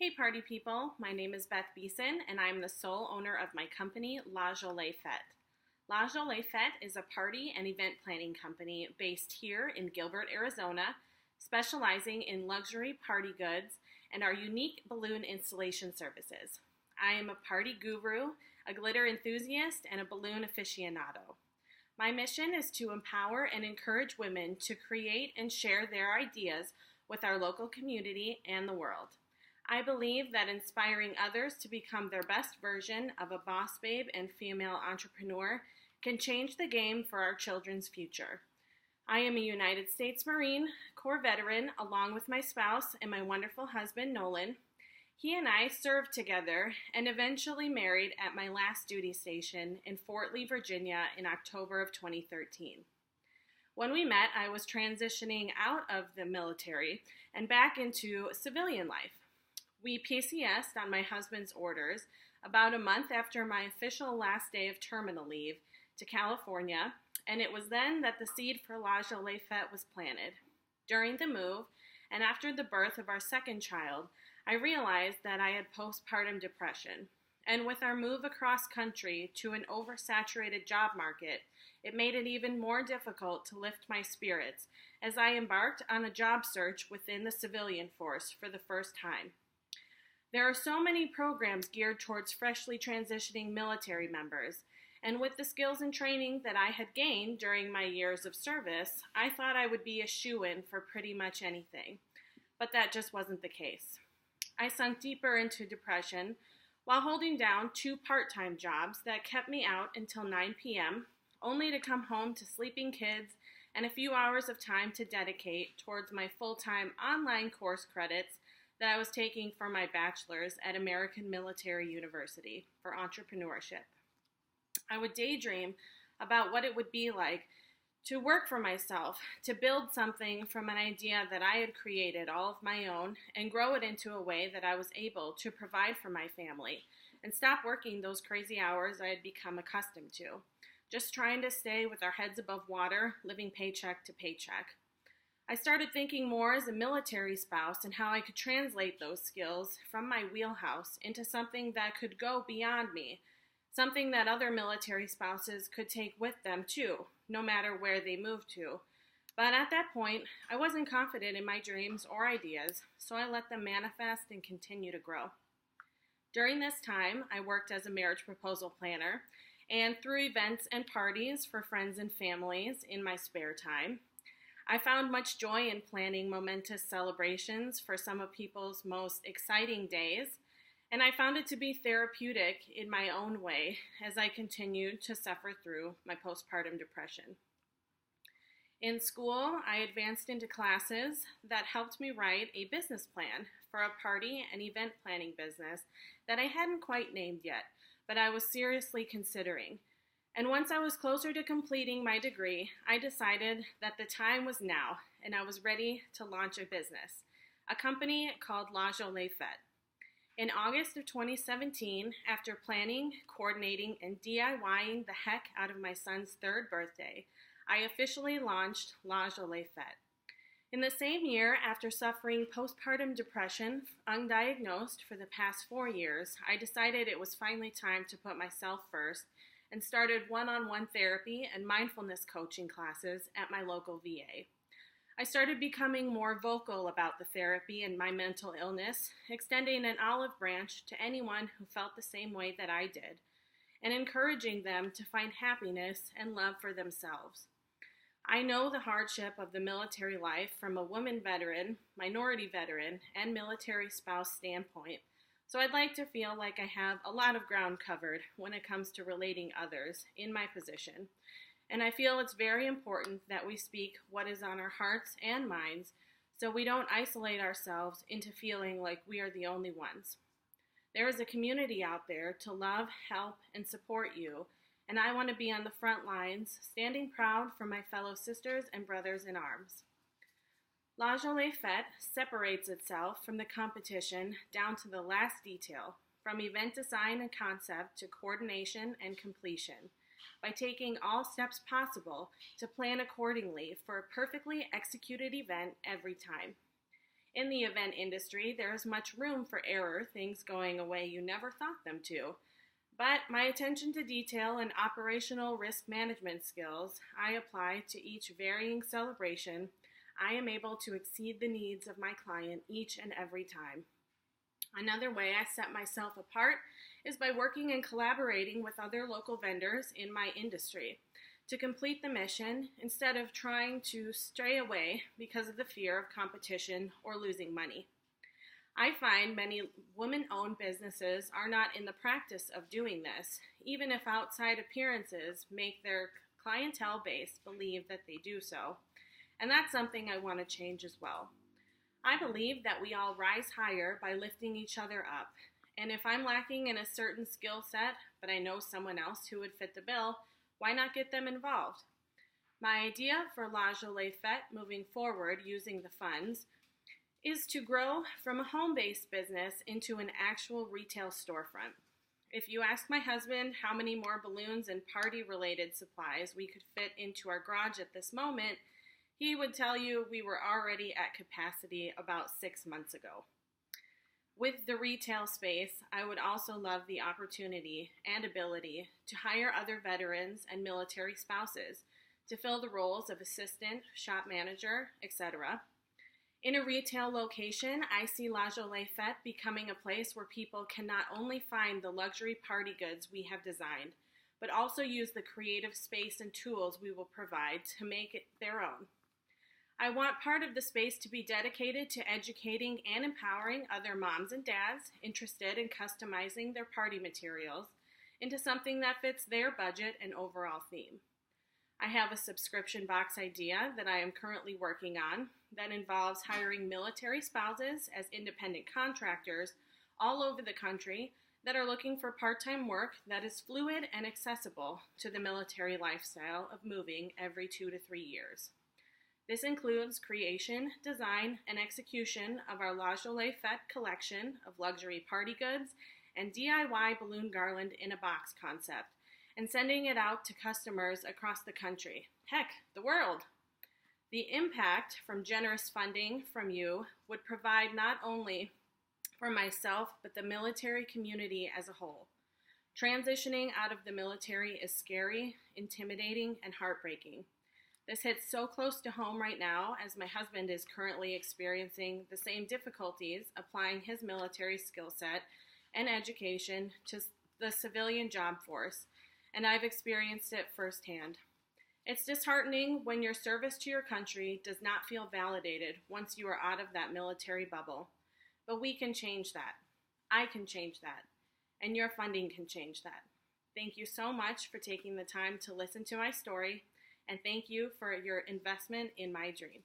Hey party people, my name is Beth Beeson and I'm the sole owner of my company, Jolie Fête. Jolie Fête is a party and event planning company based here in Gilbert, Arizona, specializing in luxury party goods and our unique balloon installation services. I am a party guru, a glitter enthusiast, and a balloon aficionado. My mission is to empower and encourage women to create and share their ideas with our local community and the world. I believe that inspiring others to become their best version of a boss babe and female entrepreneur can change the game for our children's future. I am a United States Marine Corps veteran along with my spouse and my wonderful husband, Nolan. He and I served together and eventually married at my last duty station in Fort Lee, Virginia in October of 2013. When we met, I was transitioning out of the military and back into civilian life. We PCS'd on my husband's orders about a month after my official last day of terminal leave to California, and it was then that the seed for Jolie Fête was planted. During the move, and after the birth of our second child, I realized that I had postpartum depression, and with our move across country to an oversaturated job market, it made it even more difficult to lift my spirits as I embarked on a job search within the civilian force for the first time. There are so many programs geared towards freshly transitioning military members, and with the skills and training that I had gained during my years of service, I thought I would be a shoo-in for pretty much anything. But that just wasn't the case. I sunk deeper into depression while holding down 2 part-time jobs that kept me out until 9 p.m., only to come home to sleeping kids and a few hours of time to dedicate towards my full-time online course credits that I was taking for my bachelor's at American Military University for entrepreneurship. I would daydream about what it would be like to work for myself, to build something from an idea that I had created all of my own and grow it into a way that I was able to provide for my family and stop working those crazy hours I had become accustomed to, just trying to stay with our heads above water, living paycheck to paycheck. I started thinking more as a military spouse and how I could translate those skills from my wheelhouse into something that could go beyond me, something that other military spouses could take with them too, no matter where they moved to. But at that point, I wasn't confident in my dreams or ideas, so I let them manifest and continue to grow. During this time, I worked as a marriage proposal planner and threw events and parties for friends and families in my spare time. I found much joy in planning momentous celebrations for some of people's most exciting days, and I found it to be therapeutic in my own way as I continued to suffer through my postpartum depression. In school, I advanced into classes that helped me write a business plan for a party and event planning business that I hadn't quite named yet, but I was seriously considering. And once I was closer to completing my degree, I decided that the time was now, and I was ready to launch a business, a company called Jolie Fête. In August of 2017, after planning, coordinating, and DIYing the heck out of my son's 3rd birthday, I officially launched Jolie Fête. In the same year, after suffering postpartum depression, undiagnosed for the past 4 years, I decided it was finally time to put myself first and started one-on-one therapy and mindfulness coaching classes at my local VA. I started becoming more vocal about the therapy and my mental illness, extending an olive branch to anyone who felt the same way that I did, and encouraging them to find happiness and love for themselves. I know the hardship of the military life from a woman veteran, minority veteran, and military spouse standpoint, so I'd like to feel like I have a lot of ground covered when it comes to relating others in my position. And I feel it's very important that we speak what is on our hearts and minds so we don't isolate ourselves into feeling like we are the only ones. There is a community out there to love, help, and support you, and I want to be on the front lines, standing proud for my fellow sisters and brothers in arms. Jolie Fête separates itself from the competition down to the last detail, from event design and concept to coordination and completion, by taking all steps possible to plan accordingly for a perfectly executed event every time. In the event industry, there is much room for error, things going a way you never thought them to. But my attention to detail and operational risk management skills I apply to each varying celebration. I am able to exceed the needs of my client each and every time. Another way I set myself apart is by working and collaborating with other local vendors in my industry to complete the mission instead of trying to stray away because of the fear of competition or losing money. I find many women-owned businesses are not in the practice of doing this, even if outside appearances make their clientele base believe that they do so. And that's something I want to change as well. I believe that we all rise higher by lifting each other up. And if I'm lacking in a certain skill set, but I know someone else who would fit the bill, why not get them involved? My idea for La Jolie Fête moving forward using the funds is to grow from a home-based business into an actual retail storefront. If you ask my husband how many more balloons and party-related supplies we could fit into our garage at this moment, he would tell you we were already at capacity about 6 months ago. With the retail space, I would also love the opportunity and ability to hire other veterans and military spouses to fill the roles of assistant, shop manager, etc. In a retail location, I see La Jolie Fête becoming a place where people can not only find the luxury party goods we have designed, but also use the creative space and tools we will provide to make it their own. I want part of the space to be dedicated to educating and empowering other moms and dads interested in customizing their party materials into something that fits their budget and overall theme. I have a subscription box idea that I am currently working on that involves hiring military spouses as independent contractors all over the country that are looking for part-time work that is fluid and accessible to the military lifestyle of moving every 2 to 3 years. This includes creation, design, and execution of our La Jolie Fête collection of luxury party goods and DIY balloon garland in a box concept, and sending it out to customers across the country, heck, the world. The impact from generous funding from you would provide not only for myself, but the military community as a whole. Transitioning out of the military is scary, intimidating, and heartbreaking. This hits so close to home right now as my husband is currently experiencing the same difficulties applying his military skill set and education to the civilian job force, and I've experienced it firsthand. It's disheartening when your service to your country does not feel validated once you are out of that military bubble. But we can change that. I can change that. And your funding can change that. Thank you so much for taking the time to listen to my story, and thank you for your investment in my dream.